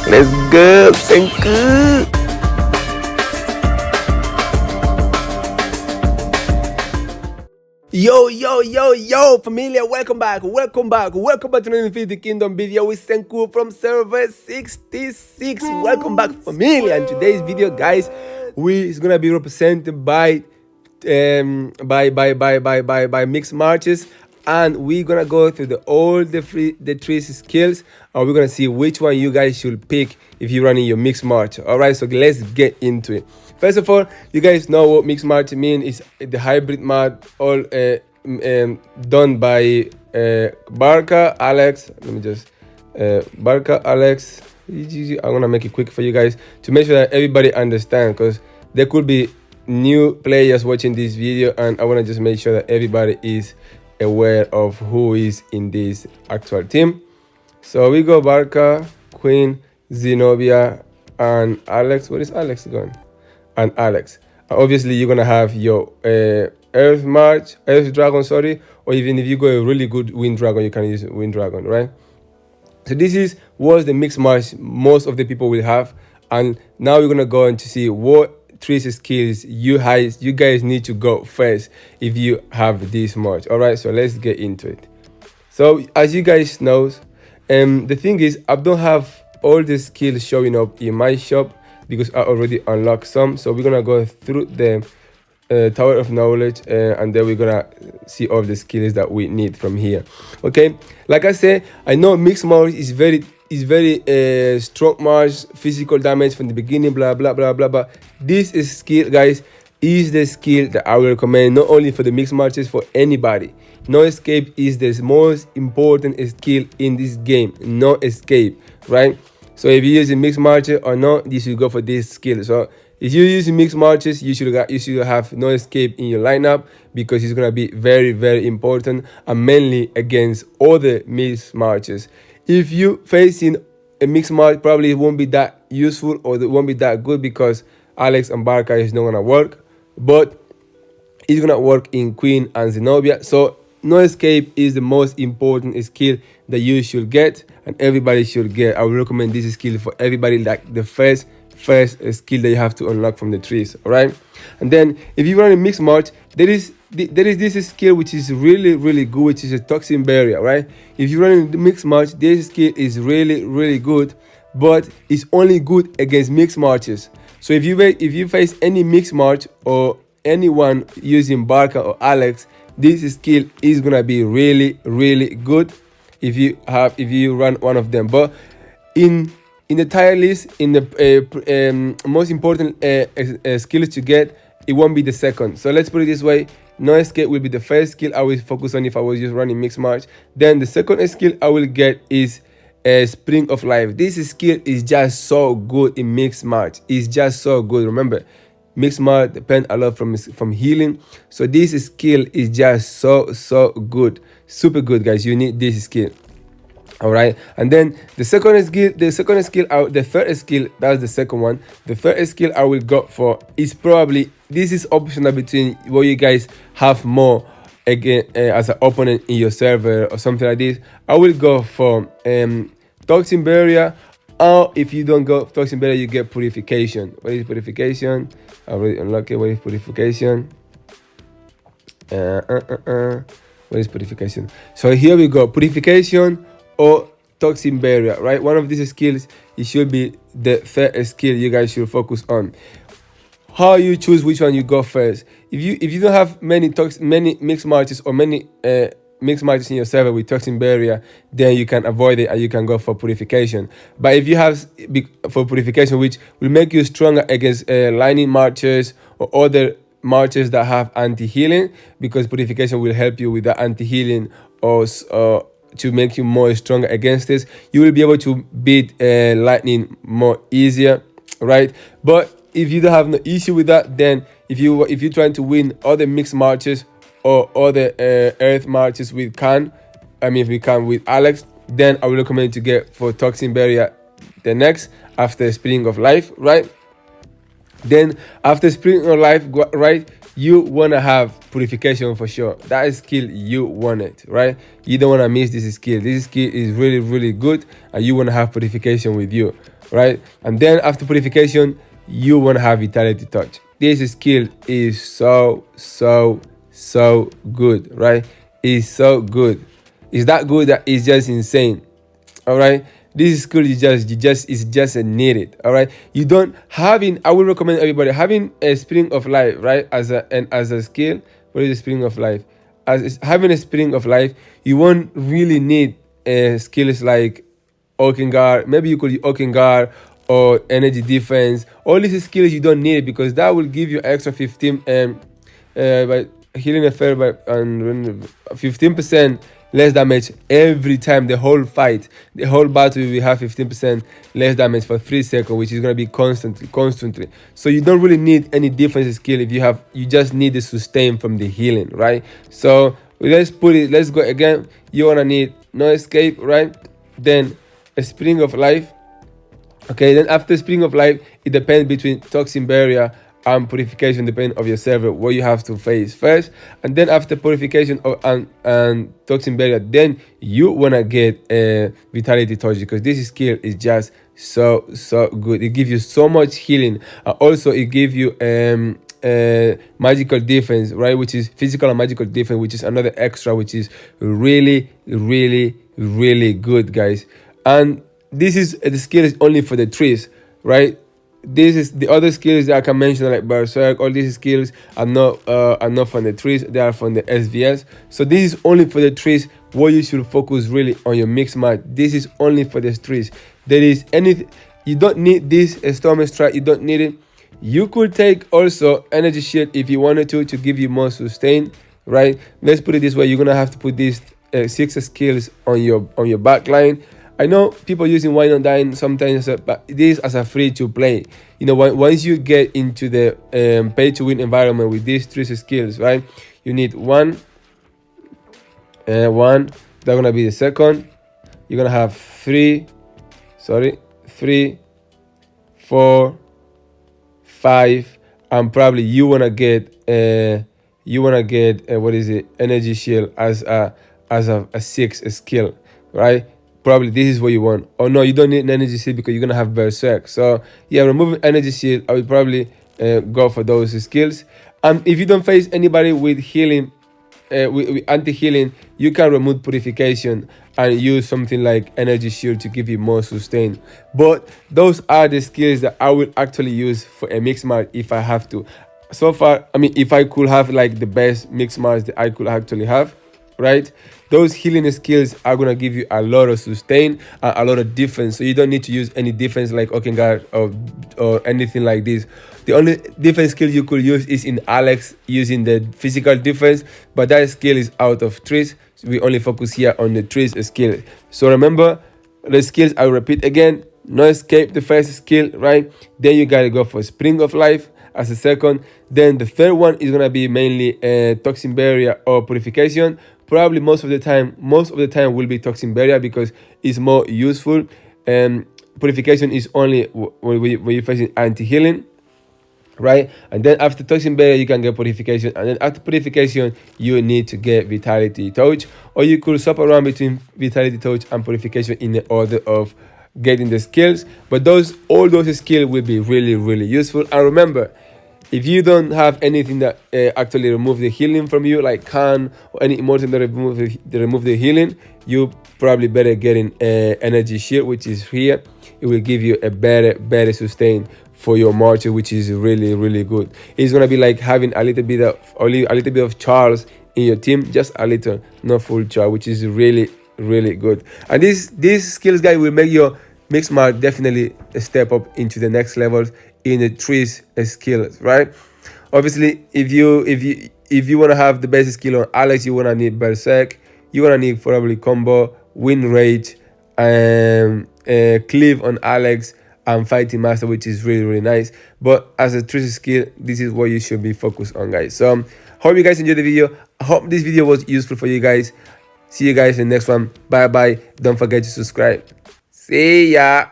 Let's go, Senku! Yo, familia, welcome back to the Infinity Kingdom video with Senku from server 66. Welcome back, familia. And today's video, guys, is gonna be represented by mixed marches, and we're gonna go through all the triss skills, and we're gonna see which one you guys should pick if you're running your mixed march. All right, so let's get into it. First of all, you guys know what mixed march means. Is the hybrid mod, all done by Barca, Alex. Let me just Barca, Alex. I'm gonna make it quick for you guys to make sure that everybody understands, because there could be new players watching this video, and I want to just make sure that everybody is aware of who is in this actual team. So we go Barca, Queen, Zenobia, and Alex. Where is Alex going? And Alex. Obviously, you're gonna have your Earth Dragon, or even if you go a really good Wind Dragon, you can use Wind Dragon, right? So this was the mixed march most of the people will have, and now we're gonna go on to see what triss skills you guys need to go first if you have this march. All right, so let's get into it. So as you guys know, the thing is, I don't have all the skills showing up in my shop because I already unlocked some. So we're gonna go through the Tower of Knowledge, and then we're gonna see all the skills that we need from here. Okay, like I said, I know mixed march is very strong march, physical damage from the beginning, blah blah blah blah blah. This is skill, guys, is the skill that I will recommend not only for the mixed marches, for anybody. No escape is the most important skill in this game. No escape, right? So if you're using mixed marches or not, you should go for this skill. So if you're using mixed marches, you should have no escape in your lineup, because it's gonna be very important, and mainly against other mixed marches. If you facing a mixed march, probably it won't be that useful, or it won't be that good, because Alex and Barca is not gonna work, but it's gonna work in Queen and Zenobia. So no escape is the most important skill that you should get, and everybody should get. I will recommend this skill for everybody, like the first skill that you have to unlock from the triss. All right, and then if you run a mixed march, there is this skill which is really good, which is a toxin barrier. Right, if you run in the mixed march, this skill is really good, but it's only good against mixed marches. So if you face any mixed march or anyone using Barca or Alex, this skill is gonna be really good if you run one of them. But in the tier list, in the most important skills to get, it won't be the second. So let's put it this way: no escape will be the first skill I will focus on if I was just running mixed march. Then the second skill I will get is Spring of Life. This skill is just so good in mixed march. It's just so good. Remember, mixed march depend a lot from healing, so this skill is just so good, super good, guys. You need this skill. All right, and then the third skill, that's the second one. The third skill I will go for is probably, this is optional between what you guys have more again as an opponent in your server or something like this. I will go for Toxin Barrier, or if you don't go Toxin Barrier, you get Purification. What is Purification? I already unlocked it. What is Purification? What is Purification? So here we go, Purification or Toxin Barrier, right? One of these skills, it should be the third skill you guys should focus on. How you choose which one you go first? If you don't have many mixed marches or many mixed marches in your server with Toxin Barrier, then you can avoid it and you can go for Purification. But if you have for Purification, which will make you stronger against lightning marches or other marches that have anti-healing, because Purification will help you with the anti-healing, or to make you more stronger against this, you will be able to beat lightning more easier, right? But if you don't have no issue with that, then if you're trying to win other mixed marches or other earth marches with with Alex, then I will recommend to get for Toxin Barrier the next after Spring of Life, right? Then after Spring of Life, right, you want to have purification for sure. That is skill you want it, right? You don't want to miss this skill. This skill is really, really good, and you want to have purification with you, right? And then after purification, you want to have vitality touch. This skill is so good, right? It's so good. It's that good that it's just insane. All right, this skill is just needed. All right, you don't having, I would recommend everybody having a spring of life, right, as a skill. What is the spring of life? As having a spring of life, you won't really need skills like Oaken Guard. Maybe you could use Oaken Guard or energy defense. All these skills you don't need, because that will give you extra 15 by healing effect by 15% less damage every time. The whole fight, the whole battle, will have 15% less damage for 3 seconds, which is going to be constantly. So you don't really need any defense skill. If you just need the sustain from the healing, right? So let's go again. You want to need no escape, right? Then a spring of life. Okay, then after spring of life, it depends between toxin barrier and purification, depending of your server, what you have to face first. And then after purification and toxin barrier, then you want to get a vitality touch, because this skill is just so good. It gives you so much healing, and also it gives you magical defense, right, which is physical and magical defense, which is another extra, which is really good, guys. And this is the skill is only for the trees, right? This is the other skills that I can mention, like Berserk. All these skills are not from the trees. They are from the SVS. So this is only for the trees. What you should focus really on your mix match. This is only for the trees. There is anything you don't need. This Storm Strike, you don't need it. You could take also energy shield if you wanted to give you more sustain, right? Let's put it this way: you're gonna have to put these 6 skills on your back line. I know people using Wine on Dine sometimes, but this as a free to play. You know, once you get into the pay to win environment with these 3 skills, right? You need one. That's gonna be the second. You're gonna have 3, 4, 5, and probably you wanna get what is it? Energy shield as a 6th skill, right? Probably this is what you want. Oh no, you don't need an energy shield because you're gonna have Berserk. So yeah, removing energy shield, I would probably go for those skills. And if you don't face anybody with healing, with anti-healing, you can remove purification and use something like energy shield to give you more sustain. But those are the skills that I will actually use for a mixed match if I have to. So far, I mean, if I could have like the best mixed match that I could actually have, right? Those healing skills are gonna give you a lot of sustain and a lot of defense. So you don't need to use any defense like Oaken Guard or anything like this. The only defense skill you could use is in Alex, using the physical defense, but that skill is out of triss. So we only focus here on the triss skill. So remember the skills, I'll repeat again: no escape, the first skill, right? Then you gotta go for Spring of Life as a second. Then the third one is gonna be mainly toxin barrier or purification. Probably most of the time will be toxin barrier because it's more useful. Purification is only when you're facing anti-healing, right? And then after toxin barrier, you can get purification, and then after purification, you need to get vitality touch, or you could swap around between vitality touch and purification in the order of getting the skills. But all those skills will be really useful. And remember, if you don't have anything that actually remove the healing from you, like Khan or any immortal that remove the healing, you probably better get an energy shield, which is here. It will give you a better sustain for your marcher, which is really good. It's gonna be like having a little bit of Charles in your team, just a little, not full Charles, which is really good. And these skills, guys, will make your mixed mark definitely step up into the next levels in the triss skills, right? Obviously, if you want to have the best skill on Alex, you want to need Berserk, you want to need probably combo, Wind Rage, and Cleave on Alex, and Fighting Master, which is really nice. But as a triss skill, this is what you should be focused on, guys. So hope you guys enjoyed the video. I hope this video was useful for you guys. See you guys in the next one. Bye. Don't forget to subscribe. See ya.